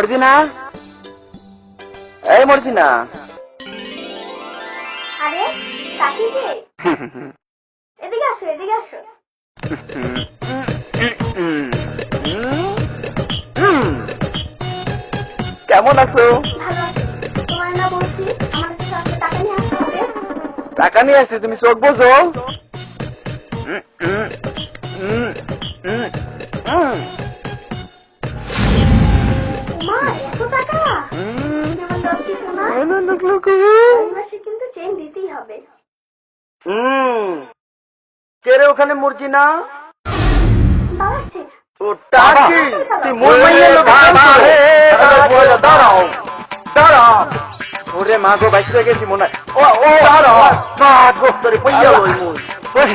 মর্জিনা, এই মর্জিনা। আরে কাকি যে, এদিকে আসো এদিকে আসো। কেমন আছো? ভালো আছি। তোমার না বলছি আমার কাছে টাকা নিয়ে আসতে হবে। টাকা নিয়ে আসছি, তুমি চোখ বোঝো। মা এত টাকা? আমার লক্ষ্মী সোনা, এই মাসে কিন্তু চেন দিতেই হবে। কে রে ওখানে মর্জিনা? বাবা আসছে। ওটা কি? তুই মোর মাইয়ের লোক দাঁড়াও দাঁড়াও। ওরে মা গো, বাইসে গেছি মনে হয়। ও ও দাঁড়াও, তোরে পইয়া লই মুই।